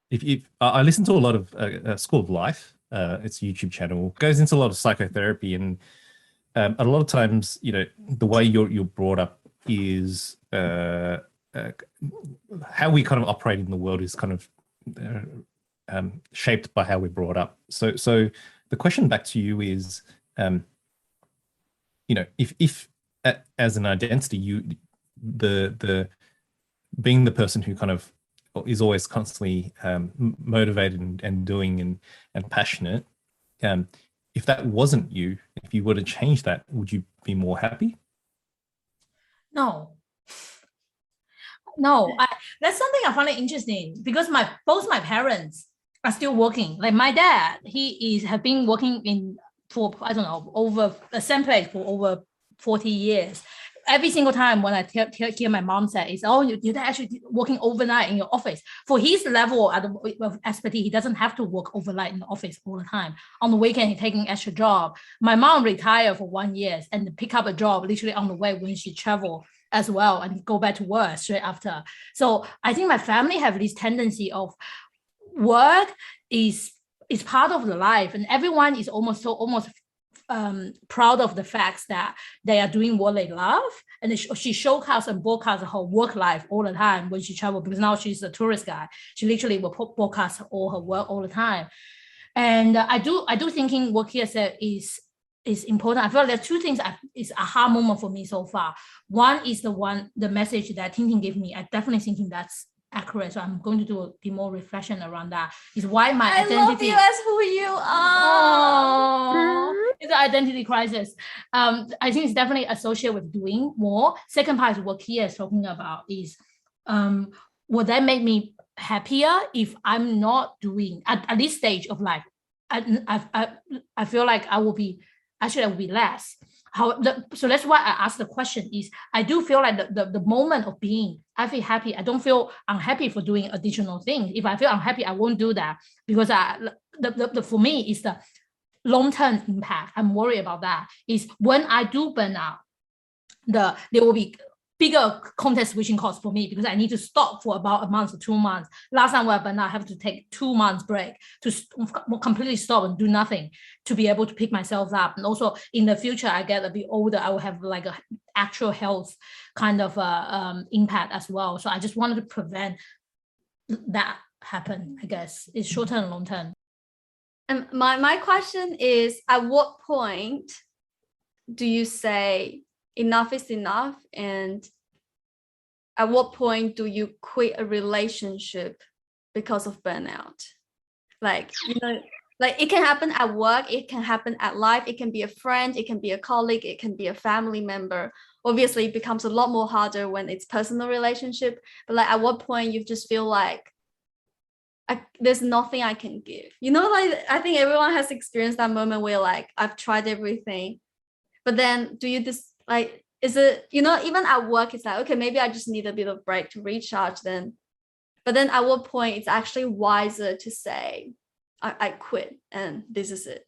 If I listen to a lot of School of Life, it's a YouTube channel, goes into a lot of psychotherapy, and a lot of times, the way you're brought up is how we kind of operate in the world is kind of shaped by how we're brought up. So the question back to you is, if as an identity, the being the person who kind of is always constantly motivated and doing and passionate, if that wasn't you, if you were to change that, would you be more happy? No, that's something I find interesting because both my parents are still working. Like my dad, have been working for I don't know, over the same place for over 40 years. Every single time when I hear my mom say, "Is you're actually working overnight in your office." For his level of expertise, he doesn't have to work overnight in the office all the time. On the weekend, he's taking extra job. My mom retired for 1 year and pick up a job literally on the way when she travel as well and go back to work straight after. So I think my family have this tendency of work is it's part of the life, and everyone is almost proud of the facts that they are doing what they love. And she showcases and broadcasts her work life all the time when she travels, because now she's a tourist guide. She literally will broadcast all her work all the time. And I do thinking what Kiet said is important. I feel like there are two things is aha moment for me so far. One is the message that TingTing gave me. I definitely thinking that's accurate. So I'm going to do a bit more reflection around that. Is why my identity. I love you as who you are. It's an identity crisis. I think it's definitely associated with doing more. Second part is what Kiet is talking about is, would that make me happier if I'm not doing at this stage of life? I feel like I will be less. So that's why I asked the question is, I do feel like the moment of being, I feel happy. I don't feel unhappy for doing additional things. If I feel unhappy, I won't do that, because for me is the long-term impact. I'm worried about that is when I do burn out, there will be bigger context switching costs for me, because I need to stop for about a month or 2 months. Last time when I burned out, I have to take 2 months break to completely stop and do nothing to be able to pick myself up. And also in the future, I get a bit older, I will have like a actual health kind of impact as well. So I just wanted to prevent that happen. I guess it's short term and long term. And my question is, at what point do you say enough is enough? And at what point do you quit a relationship because of burnout? Like, like it can happen at work, it can happen at life, it can be a friend, it can be a colleague, it can be a family member. Obviously, it becomes a lot more harder when it's personal relationship. But like, at what point you just feel like there's nothing I can give? Like I think everyone has experienced that moment where like, I've tried everything, but then do you just like, is it, even at work, it's like, okay, maybe I just need a bit of break to recharge then. But then at what point it's actually wiser to say, I quit and this is it?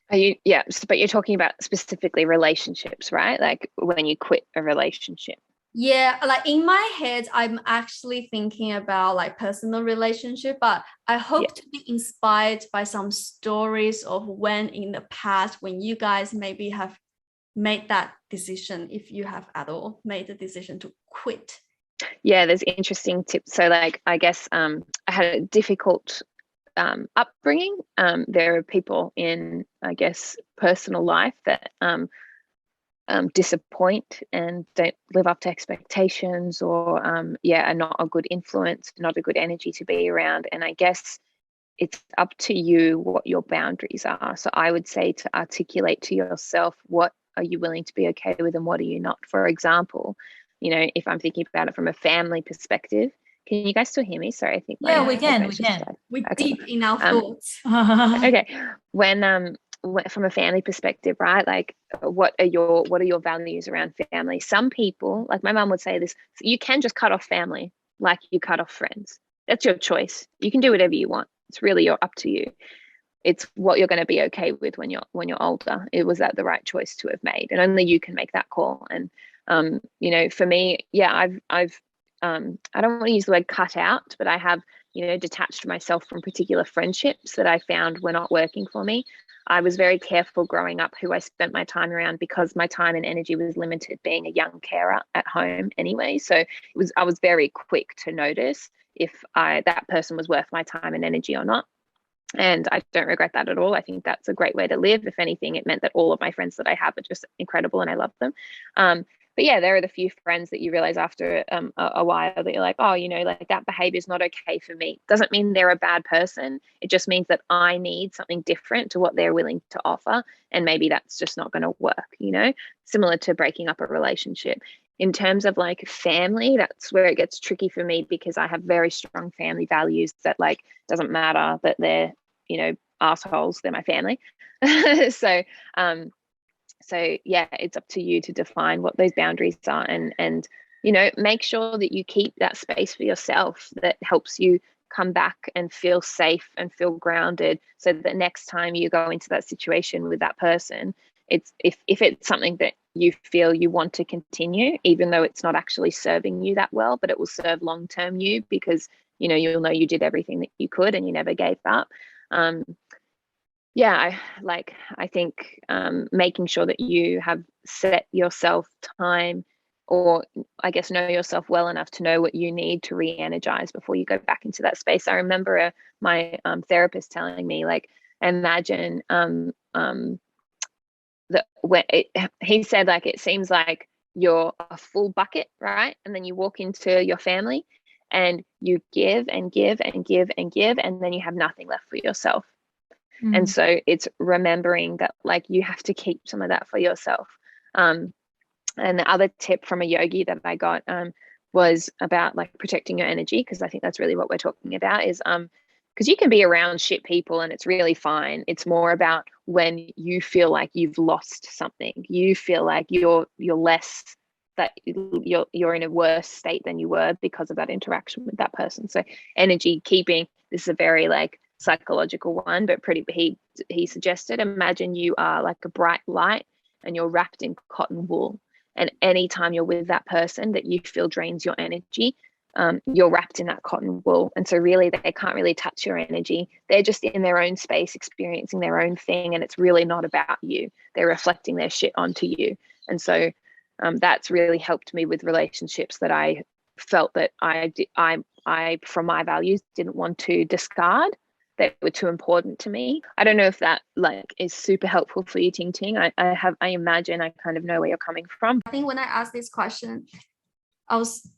But you're talking about specifically relationships, right? Like when you quit a relationship. Yeah, like in my head, I'm actually thinking about like personal relationship, but I hope to be inspired by some stories of when in the past, when you guys maybe have made that decision, if you have at all made the decision to quit. Yeah, there's interesting tips. So like, I guess I had a difficult upbringing. There are people in, I guess, personal life that disappoint and don't live up to expectations, or are not a good influence, not a good energy to be around. And I guess it's up to you what your boundaries are. So I would say to articulate to yourself, what are you willing to be okay with and what are you not? For example, if I'm thinking about it from a family perspective, can you guys still hear me? Sorry, I think we can. We're deep in our thoughts. Okay, when from a family perspective, right? Like, what are your values around family? Some people, like my mum would say this, you can just cut off family like you cut off friends. That's your choice. You can do whatever you want. It's really up to you. It's what you're going to be okay with when you're older. Was that the right choice to have made? And only you can make that call. And for me, I've I don't want to use the word cut out, but I have detached myself from particular friendships that I found were not working for me. I was very careful growing up who I spent my time around, because my time and energy was limited being a young carer at home anyway. So I was very quick to notice if that person was worth my time and energy or not. And I don't regret that at all. I think that's a great way to live. If anything, it meant that all of my friends that I have are just incredible and I love them. But yeah, there are the few friends that you realize after a while that you're like, oh, like that behavior is not okay for me. Doesn't mean they're a bad person. It just means that I need something different to what they're willing to offer. And maybe that's just not going to work, similar to breaking up a relationship. In terms of like family, that's where it gets tricky for me, because I have very strong family values that like, doesn't matter that they're, assholes, they're my family. So yeah, it's up to you to define what those boundaries are, and make sure that you keep that space for yourself that helps you come back and feel safe and feel grounded, so that next time you go into that situation with that person, it's if it's something that you feel you want to continue, even though it's not actually serving you that well, but it will serve long-term you, because you'll know you did everything that you could and you never gave up. Yeah, I think making sure that you have set yourself time, or I guess know yourself well enough to know what you need to re-energize before you go back into that space. I remember my therapist telling me, like, imagine that he said, like, it seems like you're a full bucket, right? And then you walk into your family and you give and give and give and give, and then you have nothing left for yourself. And so it's remembering that, like, you have to keep some of that for yourself. And the other tip from a yogi that I got was about, like, protecting your energy, because I think that's really what we're talking about, is because you can be around shit people and it's really fine. It's more about when you feel like you've lost something, you feel like you're less, that you're in a worse state than you were because of that interaction with that person. So energy keeping, this is a very, like, psychological one, but he suggested, imagine you are like a bright light and you're wrapped in cotton wool, and anytime you're with that person that you feel drains your energy, you're wrapped in that cotton wool. And so really they can't really touch your energy. They're just in their own space experiencing their own thing, and it's really not about you. They're reflecting their shit onto you. And so that's really helped me with relationships that I felt that I from my values didn't want to discard, that were too important to me. I don't know if that, like, is super helpful for you, Ting. I imagine I kind of know where you're coming from. I think when I asked this question, I was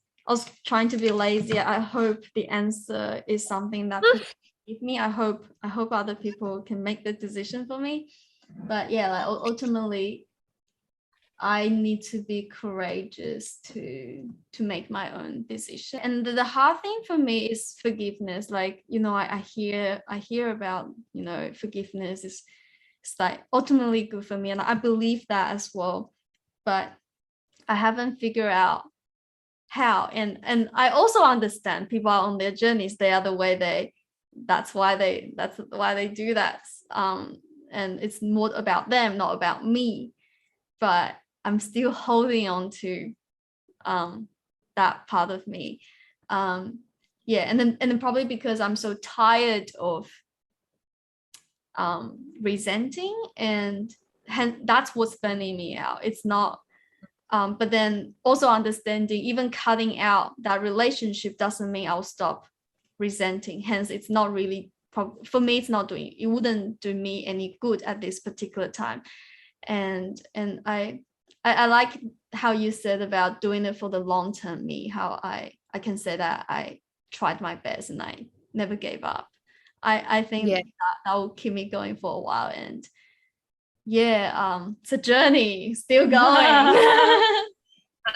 trying to be lazy. I hope the answer is something that people give me. I hope other people can make the decision for me. But yeah, like, ultimately, I need to be courageous to make my own decision. And the hard thing for me is forgiveness. Like, you know, I hear about, you know, forgiveness is like ultimately good for me, and I believe that as well. But I haven't figured out how. And I also understand people are on their journeys. They are the way that's why they do that. And it's more about them, not about me. But I'm still holding on to that part of me. And then probably because I'm so tired of resenting, and that's what's burning me out. It's not, but then also understanding, even cutting out that relationship doesn't mean I'll stop resenting. Hence, it's not really, for me, it wouldn't do me any good at this particular time. And I like how you said about doing it for the long-term me, how I can say that I tried my best and I never gave up. I think that will keep me going for a while. And it's a journey, still going.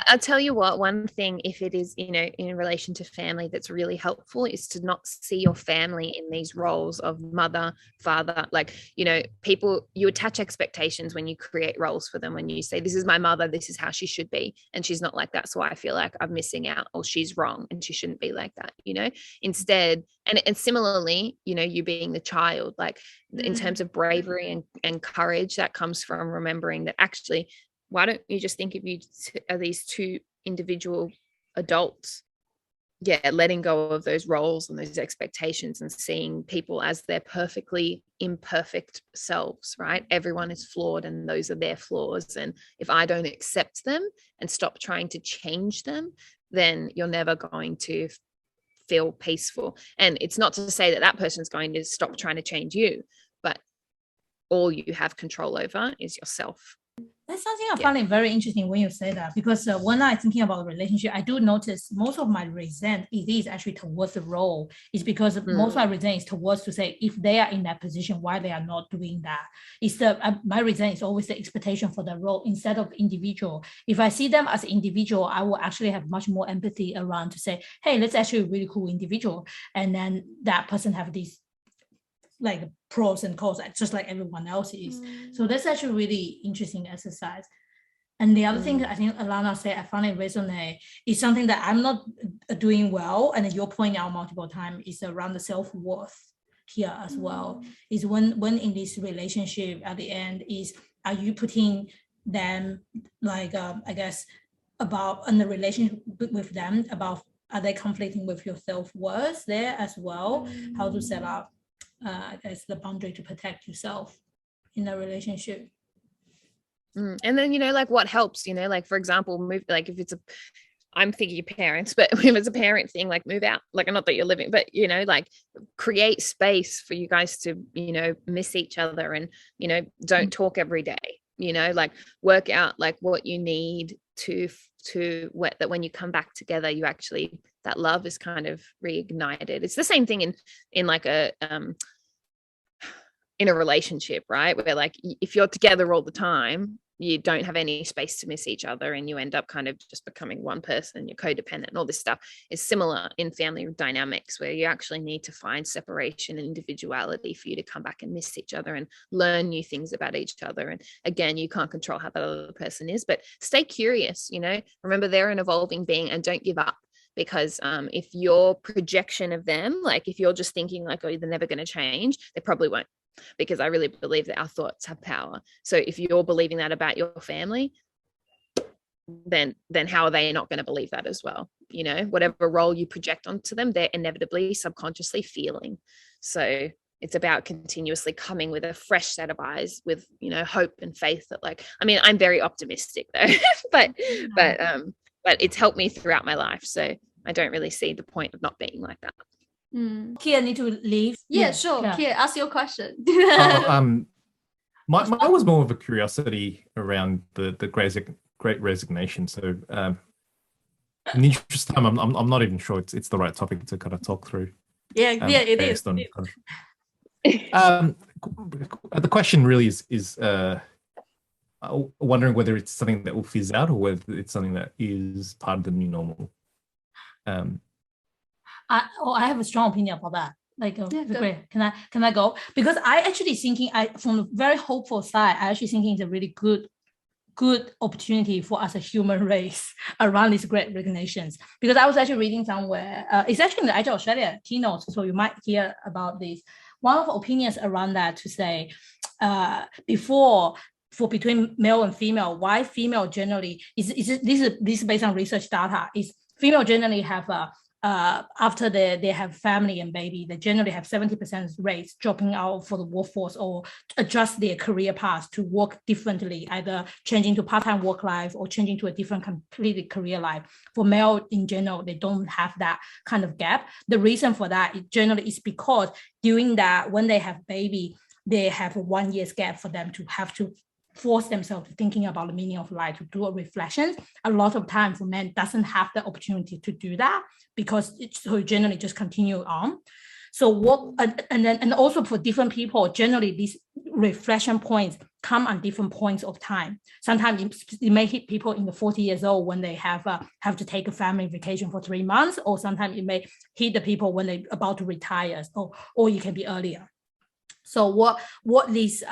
I'll tell you what, one thing, if it is, you know, in relation to family, that's really helpful is to not see your family in these roles of mother, father. Like, you know, people, you attach expectations when you create roles for them. When you say, this is my mother, this is how she should be, and she's not like that, so I feel like I'm missing out, or she's wrong and she shouldn't be like that, you know. Instead, and similarly, you know, you being the child, like in terms of bravery and courage, that comes from remembering that actually, why don't you just think of you as these two individual adults? Yeah, letting go of those roles and those expectations and seeing people as their perfectly imperfect selves, right? Everyone is flawed and those are their flaws. And if I don't accept them and stop trying to change them, then you're never going to feel peaceful. And it's not to say that that person's going to stop trying to change you, but all you have control over is yourself. That's something I find it very interesting when you say that, because when I'm thinking about relationship, I do notice most of my resent is actually towards the role. It's because most of my resent is towards to say, if they are in that position, why they are not doing that. It's my resent is always the expectation for the role instead of individual. If I see them as an individual, I will actually have much more empathy around to say, hey, that's actually a really cool individual. And then that person have these like pros and cons, just like everyone else is. So that's actually really interesting exercise. And the other thing I think Alanna said, I found it resonate, is something that I'm not doing well, and you're pointing out multiple times, is around the self-worth here as well. Is when in this relationship at the end, is are you putting them like I guess about in the relationship with them, about are they conflicting with your self-worth there as well? How to set up as the boundary to protect yourself in a relationship. And then, like what helps, like for example, move, like if it's I'm thinking your parents, but if it's a parent thing, like move out, like not that you're living, but like create space for you guys to, miss each other and, don't talk every day, like work out like what you need to that when you come back together, you actually, that love is kind of reignited. It's the same thing in like in a relationship, right? Where like if you're together all the time, you don't have any space to miss each other and you end up kind of just becoming one person, you're codependent and all this stuff is similar in family dynamics where you actually need to find separation and individuality for you to come back and miss each other and learn new things about each other. And again, you can't control how that other person is, but stay curious, remember they're an evolving being and don't give up. Because if your projection of them, like if you're just thinking like, oh, they're never going to change, they probably won't. Because I really believe that our thoughts have power. So if you're believing that about your family, then how are they not going to believe that as well? Whatever role you project onto them, they're inevitably subconsciously feeling. So it's about continuously coming with a fresh set of eyes with, hope and faith that like, I mean, I'm very optimistic though, but it's helped me throughout my life. So I don't really see the point of not being like that. Kiet need to leave. Yeah, sure. Kiet, ask your question. Mine was more of a curiosity around the great resignation. So in the interest of time, I'm not even sure it's the right topic to kind of talk through. Yeah, it is. The question really is wondering whether it's something that will fizz out or whether it's something that is part of the new normal. I have a strong opinion about that. Like, great. Can I go? Because I actually thinking, from a very hopeful side, I actually thinking it's a really good opportunity for us a human race around these great resignations. Because I was actually reading somewhere, it's actually in the Agile Australia keynote, so you might hear about this. One of the opinions around that to say, between male and female, why female generally this is based on research data, is female generally have after they have family and baby, they generally have 70% rates dropping out for the workforce or adjust their career path to work differently, either changing to part-time work life or changing to a different completely career life. For male in general, they don't have that kind of gap. The reason for that generally is because during that, when they have baby, they have a 1 year's gap for them to have to force themselves to thinking about the meaning of life, to do a reflection. A lot of time for men doesn't have the opportunity to do that because it's so generally just continue on. So and also for different people, generally these reflection points come on different points of time. Sometimes it may hit people in the 40 years old when they have to take a family vacation for 3 months, or sometimes it may hit the people when they're about to retire, or it can be earlier. So what these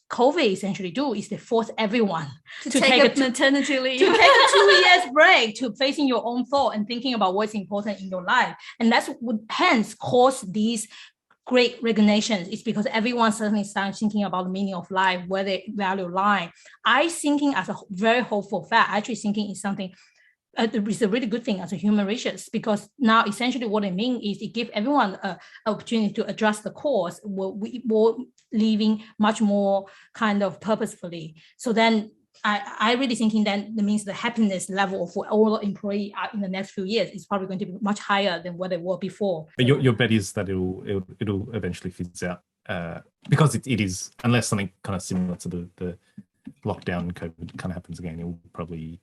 COVID essentially do is they force everyone to take a maternity leave, to take a 2 years break, to facing your own thought and thinking about what's important in your life. And that's what hence cause these great resignations. It's because everyone suddenly starts thinking about the meaning of life, where they value life. I thinking as a very hopeful fact, actually thinking is something it's a really good thing as a human resource, because now essentially what I mean is it gives everyone an opportunity to adjust the course, we're living much more kind of purposefully. So then I really thinking then that means the happiness level for all employees in the next few years is probably going to be much higher than what they were before. But your bet is that it'll eventually fizz out because it is, unless something kind of similar to the lockdown COVID kind of happens again, it will probably,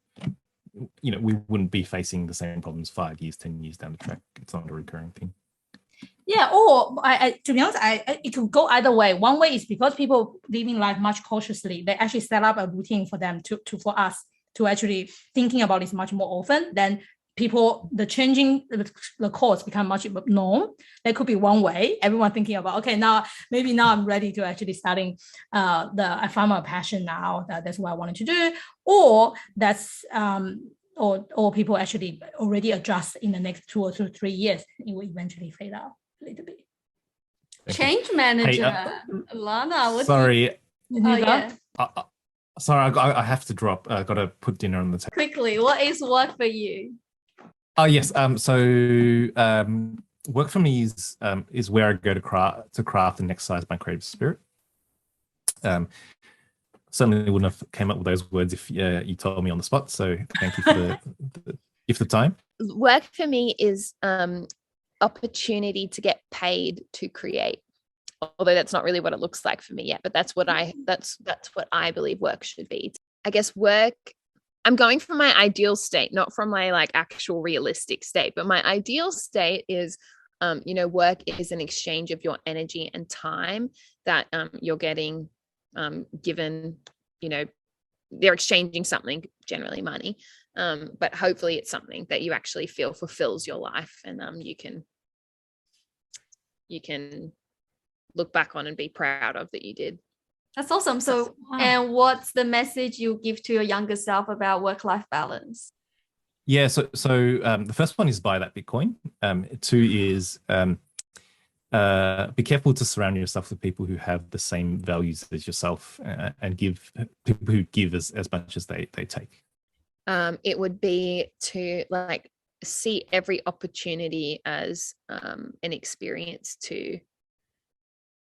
we wouldn't be facing the same problems 5 years, 10 years down the track. It's not a recurring thing. Yeah, or to be honest, it could go either way. One way is because people living life much cautiously, they actually set up a routine for them for us to actually thinking about this much more often. Then the changing the course become much known. That could be one way. Everyone thinking about, okay, now I'm ready to actually starting I found my passion now. That's what I wanted to do. Or that's or people actually already adjust in the next 2 or 3 years. It will eventually fade out a little bit. Change manager, Alanna. Sorry. Yeah. Sorry, I have to drop. I got to put dinner on the table. Quickly, what is work for you? Oh yes. So work for me is where I go to craft and exercise my creative spirit. Certainly wouldn't have came up with those words if you told me on the spot. So thank you for the gift of time. Work for me is opportunity to get paid to create. Although that's not really what it looks like for me yet, but that's what I believe work should be. I guess work, I'm going from my ideal state, not from my like actual realistic state, but my ideal state is, work is an exchange of your energy and time that you're getting given, they're exchanging something, generally money, but hopefully it's something that you actually feel fulfills your life, and you can look back on and be proud of that you did. That's awesome. So, Wow. And what's the message you give to your younger self about work-life balance? Yeah, so the first one is buy that Bitcoin. 2 is be careful to surround yourself with people who have the same values as yourself, and give people who give as much as they take. It would be to like see every opportunity as an experience to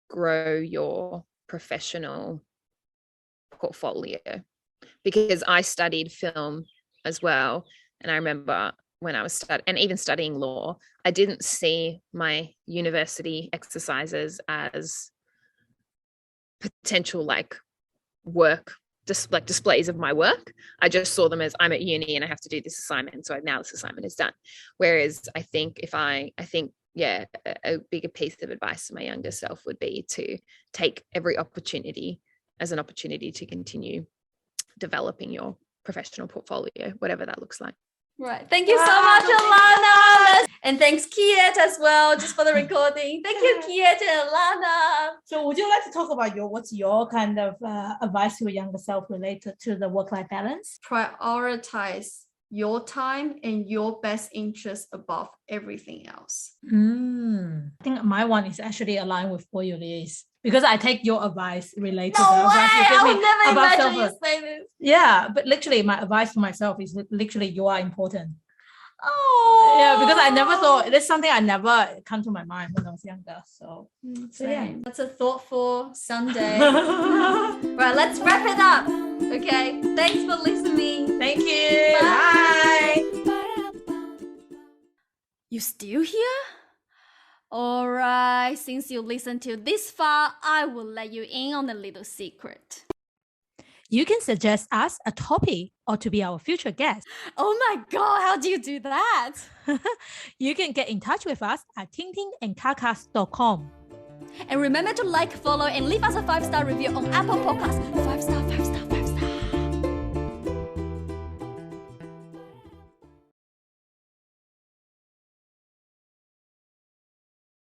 grow your professional portfolio, because I studied film as well, and I remember when I was studying law, I didn't see my university exercises as potential like work, just like displays of my work. I just saw them as I'm at uni and I have to do this assignment, so now this assignment is done. Whereas I think a bigger piece of advice to my younger self would be to take every opportunity as an opportunity to continue developing your professional portfolio, whatever that looks like. Right. Thank you so much, Alanna. And thanks, Kiet, as well, just for the recording. Thank you, Kiet and Alanna. So would you like to talk about what's your kind of advice to your younger self related to the work-life balance? Prioritize your time and your best interest above everything else. I think my one is actually aligned with what it is, because I take your advice related to No the way! advice you give I me would never about imagine you self-worth. say this. Yeah, but literally my advice to myself is literally you are important. Oh, Yeah, because I never thought, that's something I never come to my mind when I was younger. So Same. yeah. That's a thoughtful Sunday. Right, let's wrap it up. Okay, thanks for listening. Thank you. Bye. Bye. You still here? Alright, since you listened to this far, I will let you in on a little secret. You can suggest us a topic or to be our future guest. Oh my god, how do you do that? You can get in touch with us at TingTingandKaKa's.com. And remember to like, follow, and leave us a 5-star review on Apple Podcasts. 5 star, 5 star.